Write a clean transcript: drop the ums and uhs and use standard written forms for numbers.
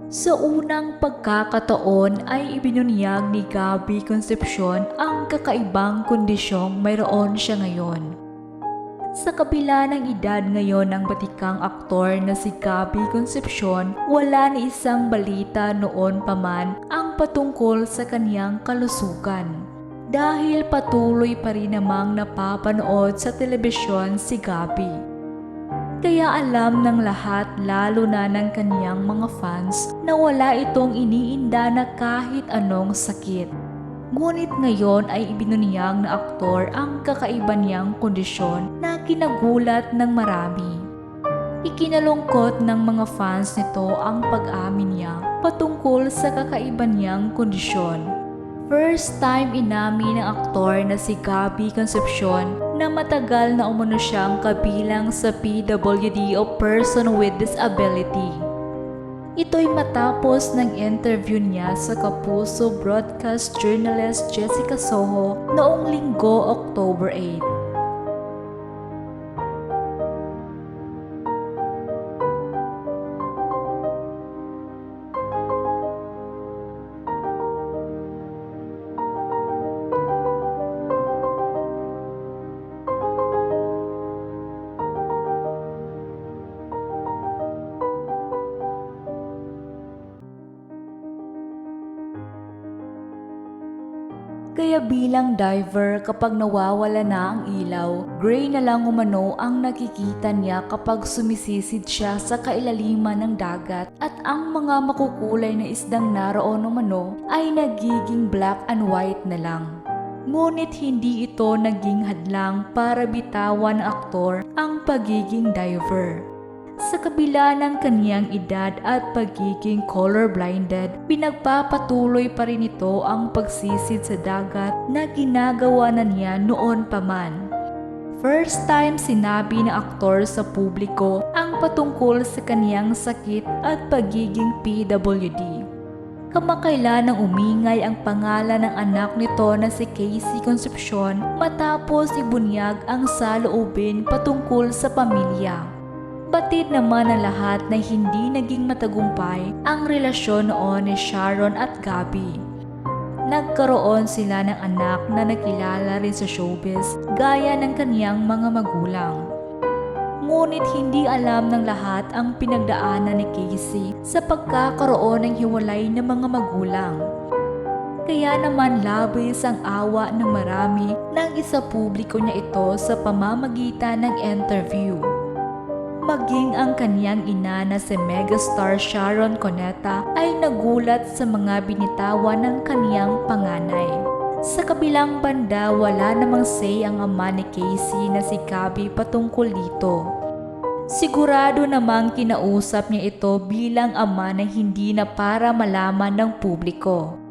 Sa unang pagkakataon ay ibinunyag ni Gabby Concepcion ang kakaibang kondisyong mayroon siya ngayon. Sa kabila ng edad ngayon ng batikang aktor na si Gabby Concepcion, wala ni isang balita noon pa man ang patungkol sa kaniyang kalusugan. Dahil patuloy pa rin namang napapanood sa telebisyon si Gabby. Kaya alam ng lahat, lalo na ng kaniyang mga fans, na wala itong iniinda na kahit anong sakit. Ngunit ngayon ay ibinunyag na aktor ang kakaiba niyang kondisyon na kinagulat ng marami. Ikinalungkot ng mga fans nito ang pag-amin niya patungkol sa kakaiba niyang kondisyon. First time inamin ng aktor na si Gabby Concepcion na matagal na umano siyang kabilang sa PWD o Person with Disability. Ito'y matapos ng interview niya sa Kapuso broadcast journalist Jessica Soho noong Linggo, October 8. Kaya bilang diver, kapag nawawala na ang ilaw, gray na lang umano ang nakikita niya kapag sumisisid siya sa kailaliman ng dagat at ang mga makukulay na isdang naroon umano ay nagiging black and white na lang. Ngunit hindi ito naging hadlang para bitawan ng aktor ang pagiging diver. Sa kabila ng kaniyang edad at pagiging colorblinded, pinagpapatuloy pa rin ito ang pagsisid sa dagat na ginagawa na niya noon pa man. First time sinabi ng aktor sa publiko ang patungkol sa kaniyang sakit at pagiging PWD. Kamakailan nang umingay ang pangalan ng anak nito na si Casey Concepcion matapos ibunyag ang saloobin patungkol sa pamilya. Batid naman ng lahat na hindi naging matagumpay ang relasyon noon ni Sharon at Gabby. Nagkaroon sila ng anak na nakilala rin sa showbiz gaya ng kaniyang mga magulang. Ngunit hindi alam ng lahat ang pinagdaanan ni Casey sa pagkakaroon ng hiwalay ng mga magulang. Kaya naman labis ang awa ng marami nang isapubliko niya ito sa pamamagitan ng interview. Maging ang kaniyang ina na si megastar Sharon Cuneta ay nagulat sa mga binitawan ng kaniyang panganay. Sa kabilang banda, wala namang say ang ama ni Casey na si Gabby patungkol dito. Sigurado namang kinausap niya ito bilang ama na hindi na para malaman ng publiko.